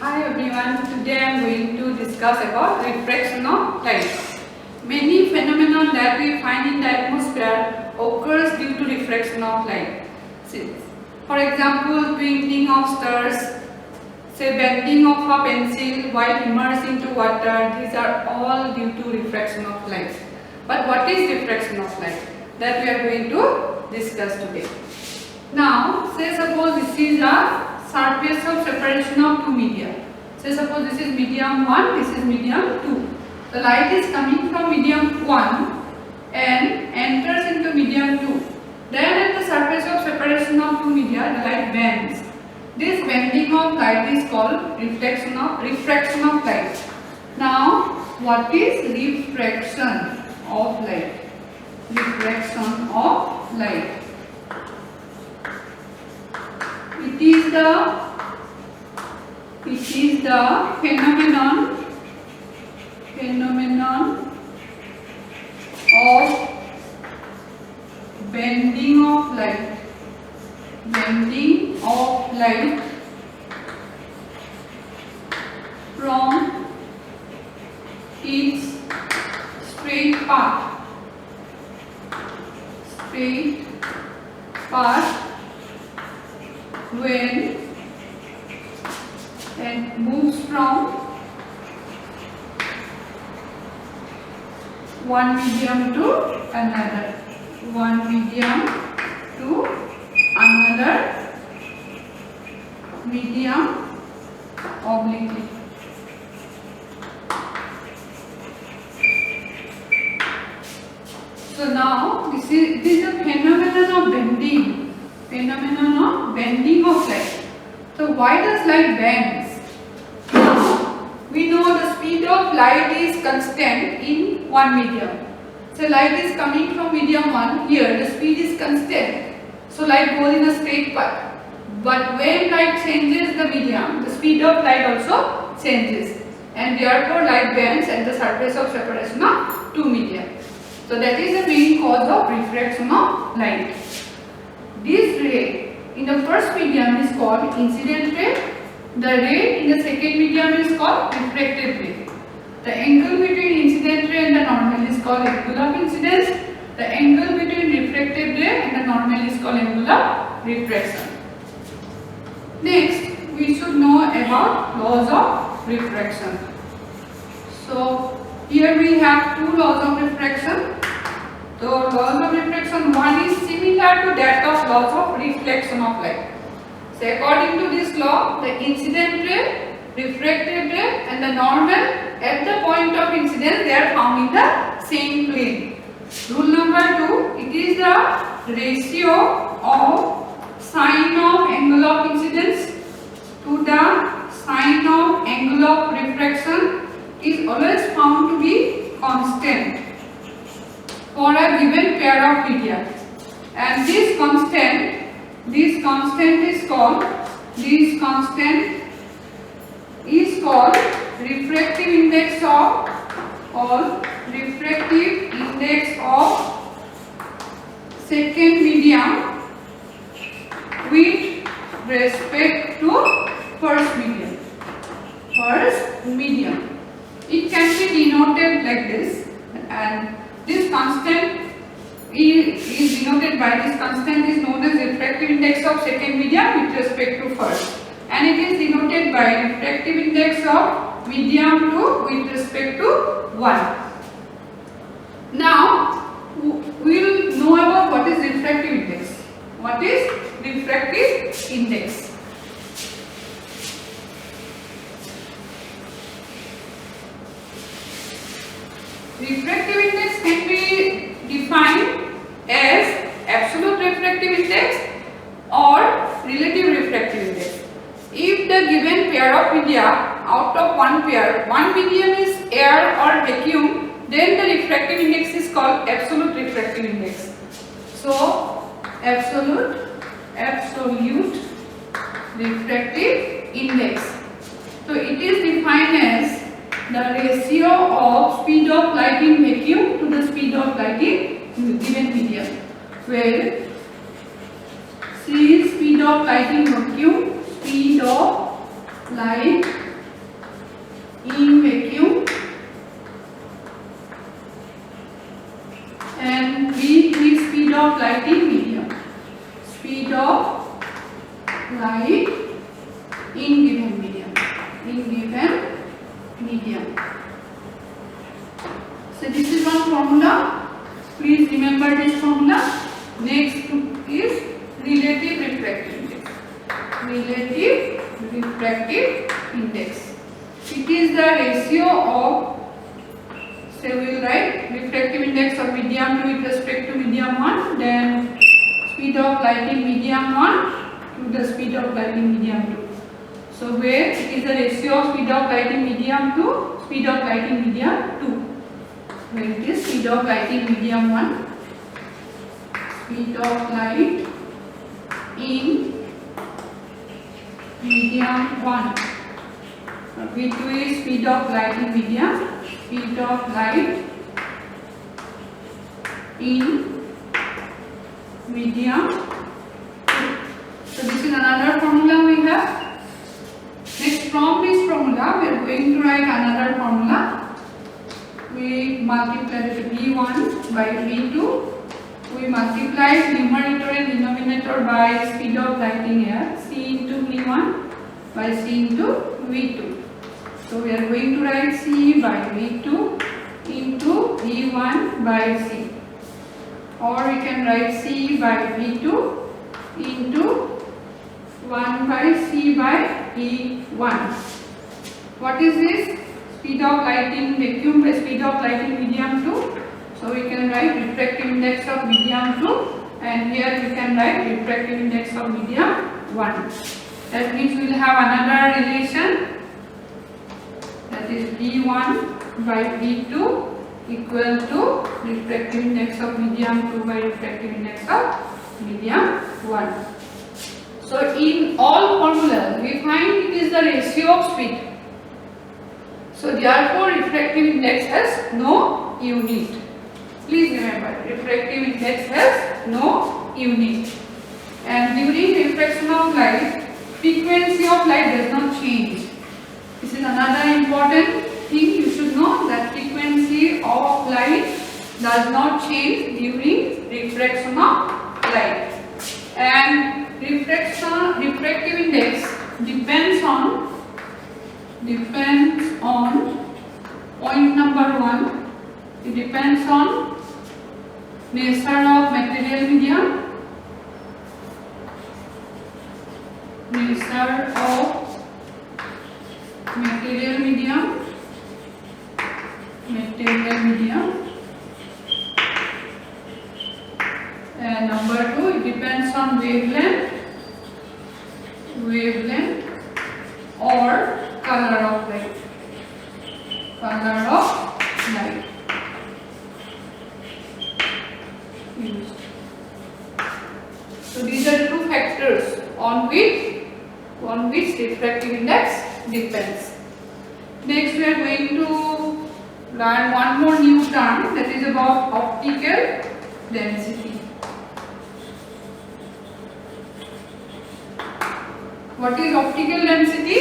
Hi everyone, today I am going to discuss about refraction of light. Many phenomena that we find in the atmosphere occurs due to refraction of light. For example, twinkling of stars, say bending of a pencil while immersed into water, these are all due to refraction of light. But what is refraction of light? That we are going to discuss today. Now, say suppose this is a surface of separation of two media. Say suppose this is medium 1, this is medium 2. The light is coming from medium 1 and enters into medium 2. Then at the surface of separation of two media, the light bends. This bending of light is called refraction of light. Now, what is refraction of light? Refraction of light. It is the phenomenon of bending of light from its straight path when it moves from one medium to another, medium obliquely. So now this is a phenomenon of bending of light. So why does light bends? Now we know the speed of light is constant in one medium. So light is coming from medium 1, here the speed is constant. So light goes in a straight path. But when light changes the medium, the speed of light also changes. And therefore light bends at the surface of separation of two media. So that is the main cause of refraction of light. This ray in the first medium is called incident ray. The ray in the second medium is called refracted ray. The angle between incident ray and the normal is called angle of incidence. The angle between refracted ray and the normal is called angle of refraction. Next, we should know about laws of refraction. So here we have two laws of refraction. The laws of refraction, one is similar to that of laws of reflection of light. So according to this law, the incident ray, refracted ray and the normal at the point of incidence, they are found in the same plane. Rule number 2, it is the ratio of sine of angle of incidence to the sine of angle of refraction is always found to be constant for a given pair of media. And this constant is called refractive index of second medium with respect to first medium. It can be denoted like this, and this constant is denoted by this constant is known as refractive index of second medium with respect to first, and it is denoted by refractive index of medium 2 with respect to 1. Now we will know about what is refractive index. What is refractive index? Refractive index can be defined as absolute refractive index or relative refractive index. If the given pair of media, out of one pair, one medium is air or vacuum, then the refractive index is called absolute refractive index. So absolute refractive index. So it is defined as the ratio of speed of light in vacuum to the speed of light in given medium, where C is speed of light in vacuum, speed of light in vacuum, and V is speed of light in medium. Speed of light in given medium. In given medium. So this is one formula. Please remember this formula. Next is relative refractive index. Relative refractive index. It is the ratio of, say we will write refractive index of medium 2 with respect to medium 1, then speed of light in medium 1 to the speed of light in medium 2. So where it is the ratio of speed of light in medium to speed of light in medium 2. Where it is speed of light in medium 1, speed of light in medium 1. V2 is speed of light in medium, speed of light in medium 2. So this is another formula we have. Next, from this formula we are going to write another formula. We multiply V1 by V2. We multiply numerator and denominator by speed of light in air, C into V1 by C into V2. So we are going to write C by V2 into V1 by C, or we can write C by V2 into 1 by C by V1. What is this? Speed of light in vacuum by speed of light in medium 2. So we can write refractive index of medium 2, and here we can write refractive index of medium 1. That means we will have another relation, that is V1 by V2 equal to refractive index of medium 2 by refractive index of medium 1. So in all formulas we find it is the ratio of speed. So therefore refractive index has no unit. Please remember, refractive index has no unit. And during refraction of light, frequency of light does not change. This is another important thing you should know, that frequency of light does not change during refraction of light. And refractive index depends on point number 1. It depends on nature of material medium, nature of material medium, and number 2, it depends on wavelength or color of light. Used. So these are the two factors on which refractive index depends. Next we are going to learn one more new term, that is about optical density. What is optical density?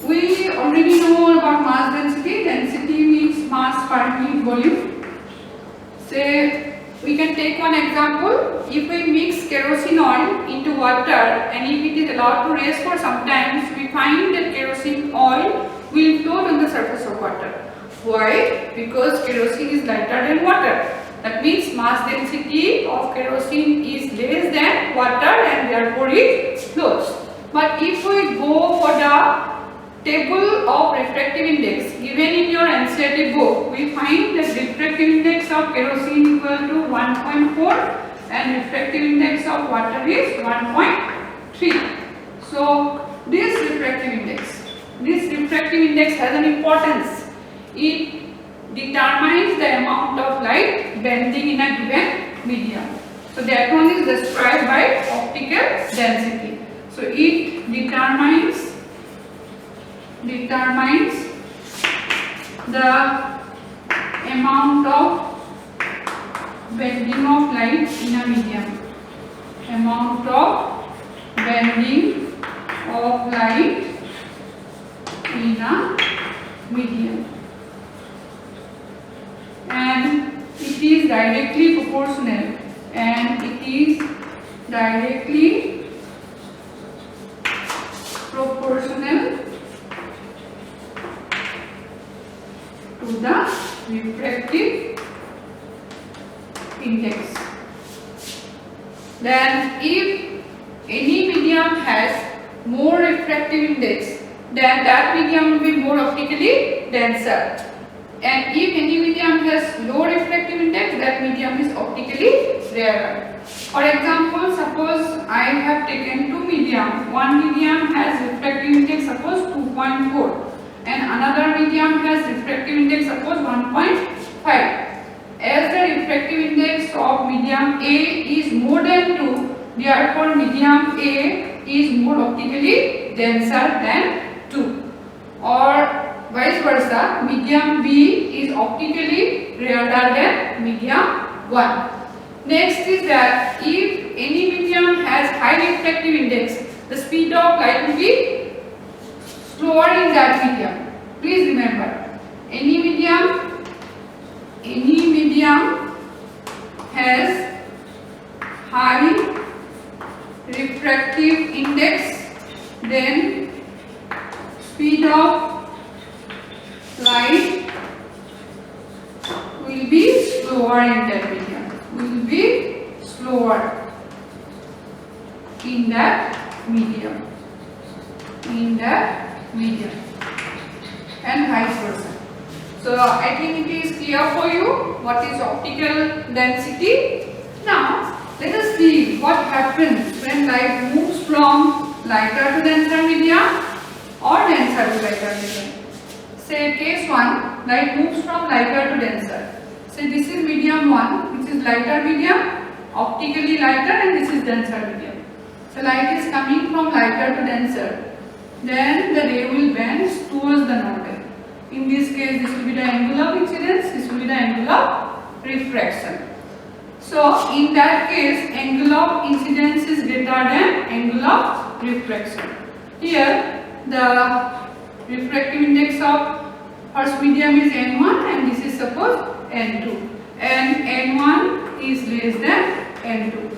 We already know about mass density. Density means mass per unit volume. Say we can take one example. If we mix kerosene oil into water and if it is allowed to rest for some time, we find that kerosene oil will float on the surface of water. Why? Because kerosene is lighter than water. That means mass density of kerosene is less than water and therefore it floats. But if we go for the table of refractive index given in your NCERT book, we find that refractive index of kerosene equal to 1.4 and refractive index of water is 1.3. So this refractive index has an importance. It determines the amount of light bending in a given medium. So that one is described by optical density. So it determines the amount of bending of light in a medium. Amount of bending of light in a medium. directly proportional, and it is directly proportional to the refractive index. Then if any medium has more refractive index, then that medium will be more optically denser. And if any medium has low refractive index, that medium is optically rarer. For example, suppose I have taken two medium. One medium has refractive index suppose 2.4 and another medium has refractive index suppose 1.5. As the refractive index of medium A is more than 2, therefore medium A is more optically denser than 2. Or vice versa, medium B is optically rarer than medium 1. Next is that if any medium has high refractive index, the speed of light will be slower in that medium. Please remember, any medium has high refractive index, then speed of light will be slower in that medium. Will be slower in that medium. And vice versa. So I think it is clear for you what is optical density. Now let us see what happens when light moves from lighter to denser medium or denser to lighter medium. Say case 1, light moves from lighter to denser. Say this is medium 1, which is lighter medium, optically lighter, and this is denser medium. So light is coming from lighter to denser. Then the ray will bend towards the normal. In this case, this will be the angle of incidence, this will be the angle of refraction. So in that case, angle of incidence is greater than angle of refraction. Here the refractive index of first medium is n1 and this is suppose n2, and n1 is less than n2.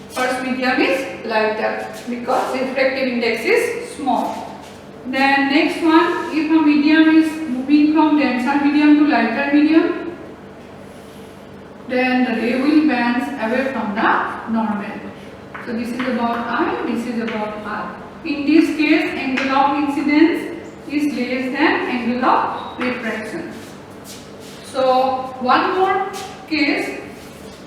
First medium is lighter because refractive index is small. Then next one, if a medium is moving from denser medium to lighter medium, then the ray will bend away from the normal. So this is about I, this is about R. In this case, angle of incidence is less than angle of refraction. So one more case,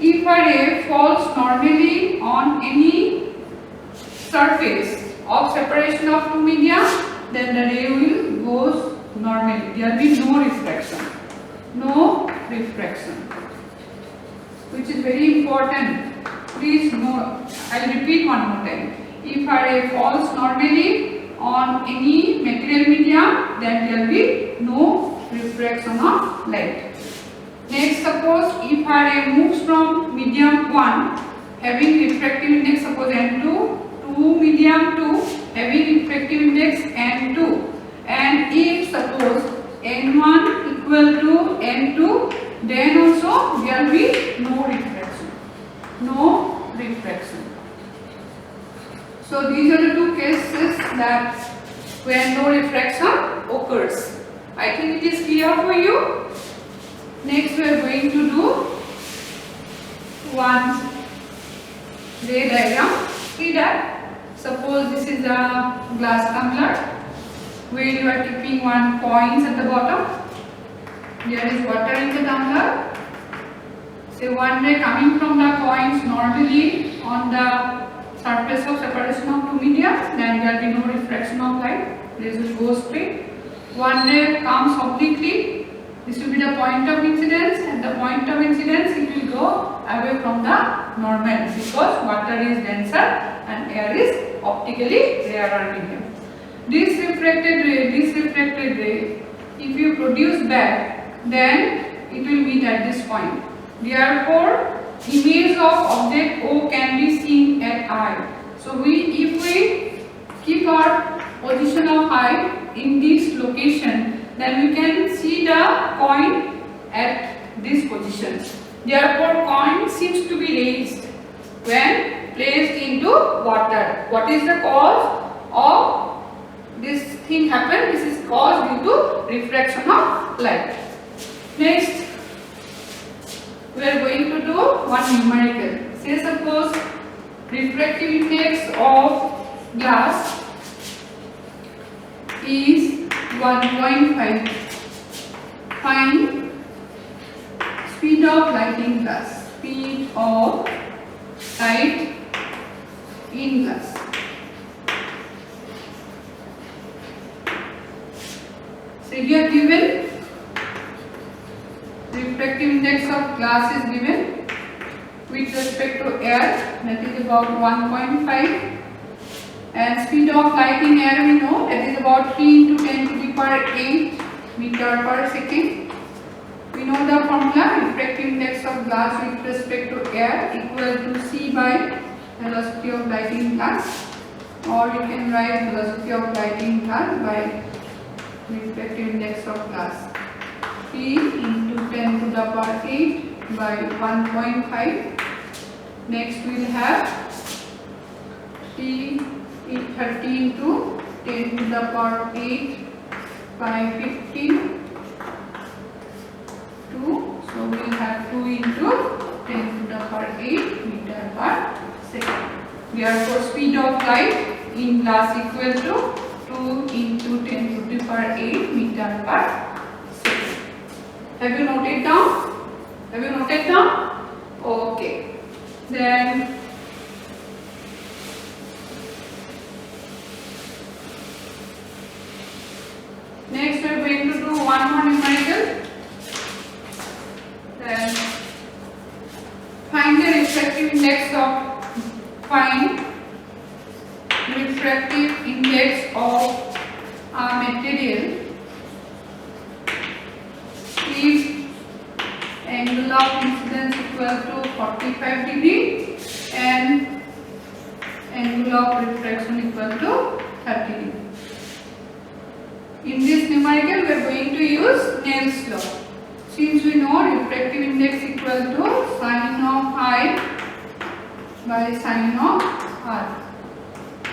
if a ray falls normally on any surface of separation of two media, then the ray will goes normally. There will be no refraction. No refraction. Which is very important. Please know, I will repeat one more time. If a ray falls normally on any material medium, then there will be no refraction of light. Next, suppose if a ray moves from medium 1 having refractive index suppose n2 to medium 2 having refractive index n2, and if suppose n1 equal to n2, then also there will be no refraction. No refraction. So these are the two cases that when no refraction occurs. I think it is clear for you. Next we are going to do one ray diagram. See that? Suppose this is a glass tumbler where you are keeping one coins at the bottom. There is water in the tumbler. Say one ray coming from the coins normally on the surface of separation of two media, then there will be no refraction of light. This will go straight. One ray comes obliquely. This will be the point of incidence. At the point of incidence, it will go away from the normal because water is denser and air is optically rarer medium. This refracted ray, if you produce back, then it will meet at this point. Therefore, image of object O can be seen at I. So if we keep our position of I in this location, then we can see the coin at this position. Therefore, coin seems to be raised when placed into water. What is the cause of this thing happen? This is caused due to refraction of light. Next, we are going to do one numerical. Say suppose refractive index of glass is 1.5. Find speed of light in glass. Speed of light in glass. So here given refractive index of glass is given with respect to air, that is about 1.5, and speed of light in air we know that is about 3 into 10 to the power 8 meter per second. We know the formula, refractive index of glass with respect to air equal to C by velocity of light in glass, or you can write velocity of light in glass by refractive index of glass. 3 into 10 to the power 8 by 1.5. Next we will have 30 into 10 to the power 8 by 15. 2. So we will have 2 into 10 to the power 8 meter per second. Therefore, speed of light in glass equal to 2 into 10 to the power 8 meter per second. Have you noted down? Have you noted down? Okay. Then next we are going to do one more numerical. Then find the refractive index of a material if angle of incidence equal to 45 degree and angle of refraction equal to 30 degree. In this numerical we are going to use Snell's law. Since we know refractive index equal to sin of I by sin of R,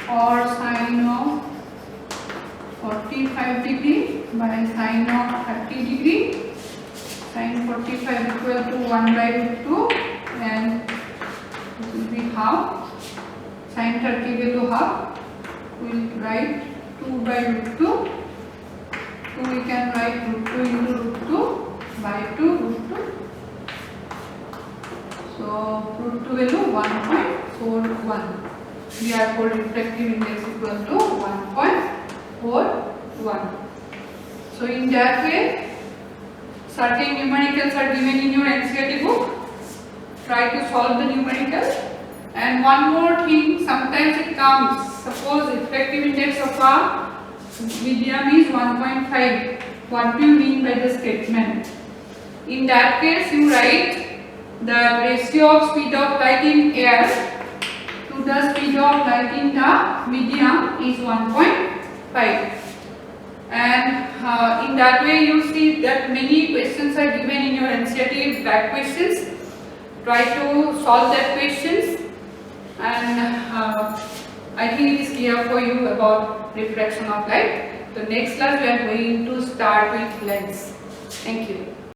or sin of 45 degree by sin of 30 degree. Sin 45 equal to 1 by root 2 and it will be half. Sin 30 equal to half. We will write 2 by root 2. 2 we can write root 2 into root 2 by 2 root 2. So root 2 value 1.41. Therefore refractive index equal to 1.41. So in that way, certain numericals are given in your NCERT book. Try to solve the numerical. And one more thing, sometimes it comes, suppose refractive index of a medium is 1.5. What do you mean by the statement? In that case, you write the ratio of speed of light in air to the speed of light in the medium is 1.5. And in that way you see that many questions are given in your NCERT back questions. Try to solve that questions, and I think it is clear for you about refraction of light. The next class we are going to start with lens. Thank you.